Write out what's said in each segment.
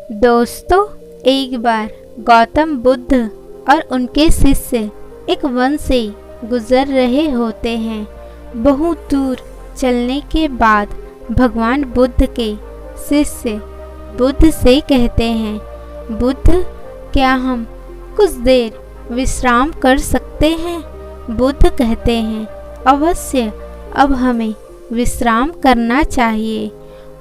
दोस्तों, एक बार गौतम बुद्ध और उनके शिष्य एक वन से गुजर रहे होते हैं। बहुत दूर चलने के बाद भगवान बुद्ध के शिष्य बुद्ध से कहते हैं, बुद्ध, क्या हम कुछ देर विश्राम कर सकते हैं? बुद्ध कहते हैं, अवश्य, अब हमें विश्राम करना चाहिए।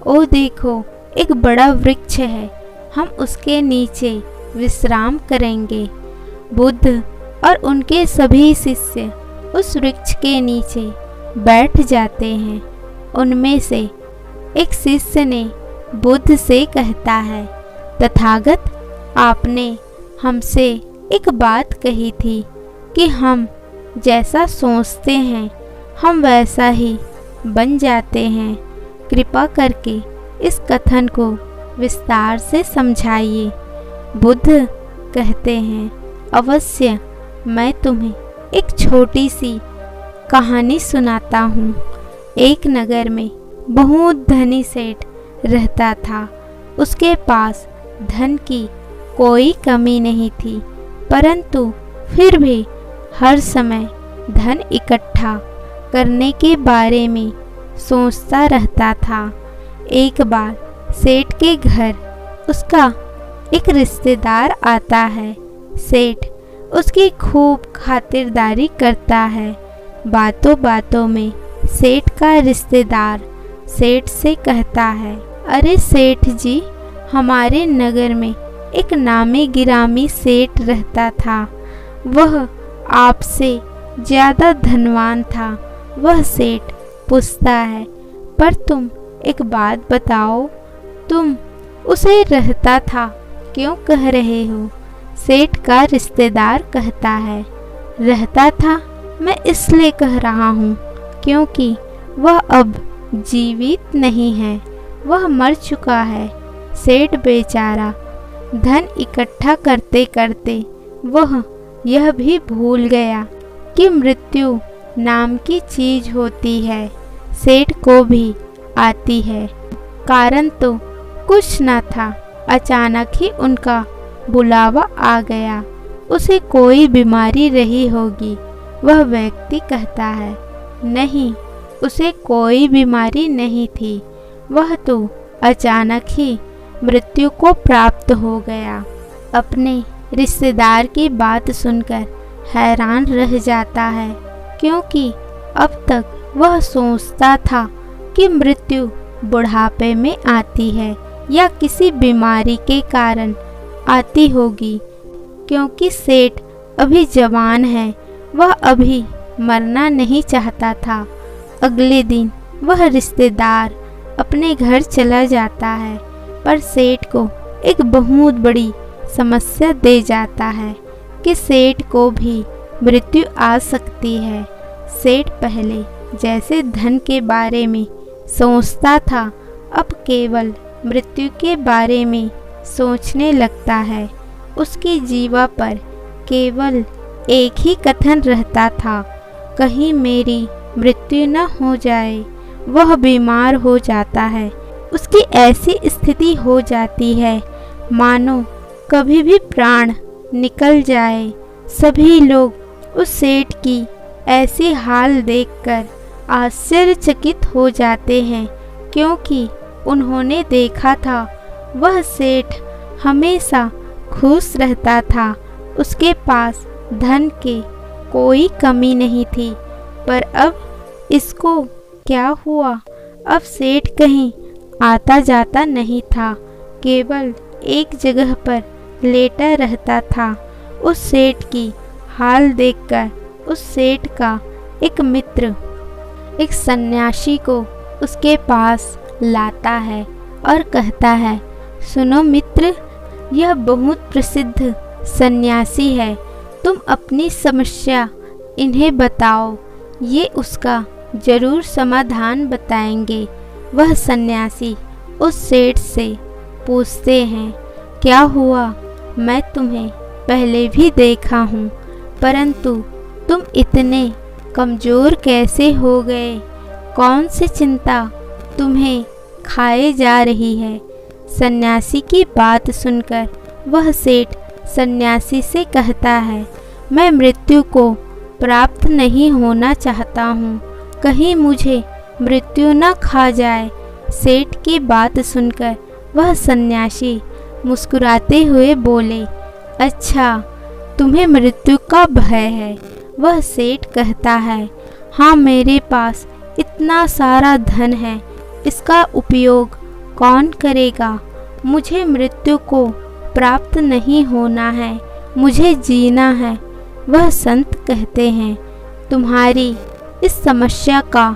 ओ देखो, एक बड़ा वृक्ष है, हम उसके नीचे विश्राम करेंगे। बुद्ध और उनके सभी शिष्य उस वृक्ष के नीचे बैठ जाते हैं। उनमें से एक शिष्य ने बुद्ध से कहता है, तथागत, आपने हमसे एक बात कही थी कि हम जैसा सोचते हैं हम वैसा ही बन जाते हैं। कृपा करके इस कथन को विस्तार से समझाइए। बुद्ध कहते हैं, अवश्य, मैं तुम्हें एक छोटी सी कहानी सुनाता हूँ। एक नगर में बहुत धनी सेठ रहता था। उसके पास धन की कोई कमी नहीं थी, परंतु फिर भी हर समय धन इकट्ठा करने के बारे में सोचता रहता था। एक बार सेठ के घर उसका एक रिश्तेदार आता है। सेठ उसकी खूब खातिरदारी करता है। बातों बातों में सेठ का रिश्तेदार सेठ से कहता है, अरे सेठ जी, हमारे नगर में एक नामी गिरामी सेठ रहता था। वह आपसे ज़्यादा धनवान था। वह सेठ पूछता है, पर तुम एक बात बताओ, तुम उसे रहता था क्यों कह रहे हो? सेठ का रिश्तेदार कहता है, रहता था मैं इसलिए कह रहा हूँ क्योंकि वह अब जीवित नहीं है, वह मर चुका है। सेठ बेचारा धन इकट्ठा करते करते वह यह भी भूल गया कि मृत्यु नाम की चीज होती है। सेठ को भी आती है। कारण तो कुछ न था, अचानक ही उनका बुलावा आ गया। उसे कोई बीमारी रही होगी। वह व्यक्ति कहता है, नहीं, उसे कोई बीमारी नहीं थी, वह तो अचानक ही मृत्यु को प्राप्त हो गया। अपने रिश्तेदार की बात सुनकर हैरान रह जाता है, क्योंकि अब तक वह सोचता था कि मृत्यु बुढ़ापे में आती है या किसी बीमारी के कारण आती होगी। क्योंकि सेठ अभी जवान है, वह अभी मरना नहीं चाहता था। अगले दिन वह रिश्तेदार अपने घर चला जाता है, पर सेठ को एक बहुत बड़ी समस्या दे जाता है कि सेठ को भी मृत्यु आ सकती है। सेठ पहले जैसे धन के बारे में सोचता था, अब केवल मृत्यु के बारे में सोचने लगता है। उसकी जीवा पर केवल एक ही कथन रहता था, कहीं मेरी मृत्यु न हो जाए। वह बीमार हो जाता है। उसकी ऐसी स्थिति हो जाती है मानो कभी भी प्राण निकल जाए। सभी लोग उस सेठ की ऐसी हाल देखकर आश्चर्यचकित हो जाते हैं, क्योंकि उन्होंने देखा था वह सेठ हमेशा खुश रहता था। उसके पास धन की कोई कमी नहीं थी, पर अब इसको क्या हुआ? अब सेठ कहीं आता जाता नहीं था, केवल एक जगह पर लेटा रहता था। उस सेठ की हाल देखकर उस सेठ का एक मित्र एक सन्यासी को उसके पास लाता है और कहता है, सुनो मित्र, यह बहुत प्रसिद्ध सन्यासी है, तुम अपनी समस्या इन्हें बताओ, ये उसका जरूर समाधान बताएंगे। वह सन्यासी उस सेठ से पूछते हैं, क्या हुआ? मैं तुम्हें पहले भी देखा हूँ, परंतु तुम इतने कमज़ोर कैसे हो गए? कौन सी चिंता तुम्हें खाए जा रही है? सन्यासी की बात सुनकर वह सेठ सन्यासी से कहता है, मैं मृत्यु को प्राप्त नहीं होना चाहता हूँ, कहीं मुझे मृत्यु न खा जाए। सेठ की बात सुनकर वह सन्यासी मुस्कुराते हुए बोले, अच्छा, तुम्हें मृत्यु का भय है। वह सेठ कहता है, हाँ, मेरे पास इतना सारा धन है, इसका उपयोग कौन करेगा? मुझे मृत्यु को प्राप्त नहीं होना है, मुझे जीना है। वह संत कहते हैं, तुम्हारी इस समस्या का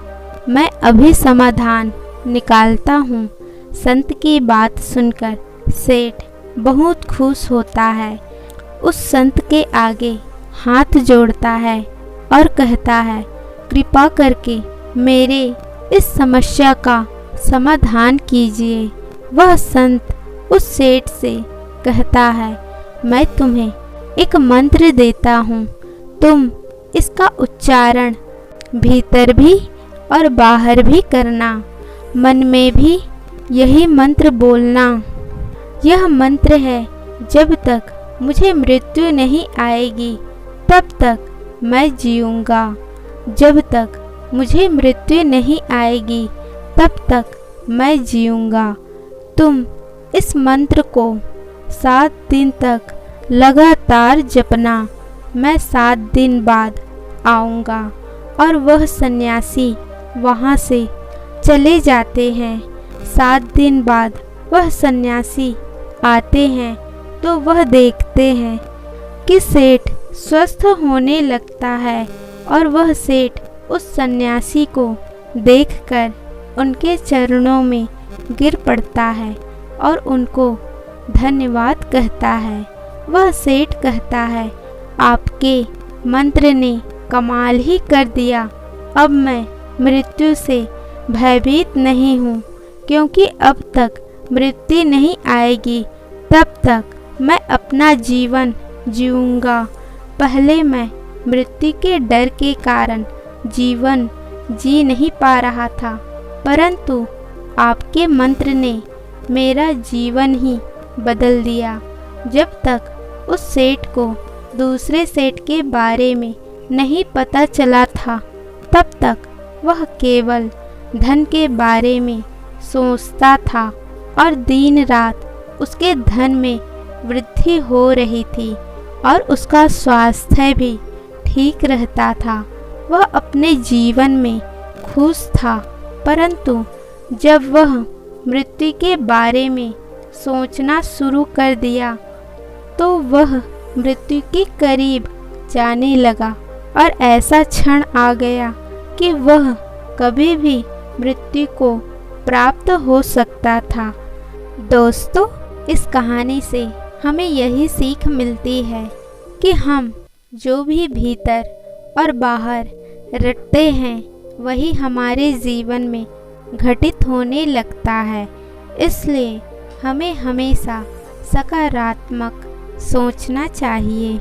मैं अभी समाधान निकालता हूँ। संत की बात सुनकर सेठ बहुत खुश होता है, उस संत के आगे हाथ जोड़ता है और कहता है, कृपा करके मेरे इस समस्या का समाधान कीजिए। वह संत उस सेठ से कहता है, मैं तुम्हें एक मंत्र देता हूँ, तुम इसका उच्चारण भीतर भी और बाहर भी करना, मन में भी यही मंत्र बोलना। यह मंत्र है, जब तक मुझे मृत्यु नहीं आएगी तब तक मैं जीऊँगा, जब तक मुझे मृत्यु नहीं आएगी तब तक मैं जीऊँगा। तुम इस मंत्र को 7 दिन तक लगातार जपना, मैं 7 दिन बाद आऊँगा। और वह सन्यासी वहाँ से चले जाते हैं। 7 दिन बाद वह सन्यासी आते हैं तो वह देखते हैं कि सेठ स्वस्थ होने लगता है और वह सेठ उस सन्यासी को देखकर उनके चरणों में गिर पड़ता है और उनको धन्यवाद कहता है। वह सेठ कहता है, आपके मंत्र ने कमाल ही कर दिया, अब मैं मृत्यु से भयभीत नहीं हूँ, क्योंकि अब तक मृत्यु नहीं आएगी तब तक मैं अपना जीवन जीऊँगा। पहले मैं मृत्यु के डर के कारण जीवन जी नहीं पा रहा था, परंतु आपके मंत्र ने मेरा जीवन ही बदल दिया। जब तक उस सेठ को दूसरे सेठ के बारे में नहीं पता चला था, तब तक वह केवल धन के बारे में सोचता था और दिन रात उसके धन में वृद्धि हो रही थी और उसका स्वास्थ्य भी ठीक रहता था। वह अपने जीवन में खुश था, परंतु जब वह मृत्यु के बारे में सोचना शुरू कर दिया तो वह मृत्यु के करीब जाने लगा और ऐसा क्षण आ गया कि वह कभी भी मृत्यु को प्राप्त हो सकता था। दोस्तों, इस कहानी से हमें यही सीख मिलती है कि हम जो भी भीतर और बाहर रटते हैं वही हमारे जीवन में घटित होने लगता है। इसलिए हमें हमेशा सकारात्मक सोचना चाहिए।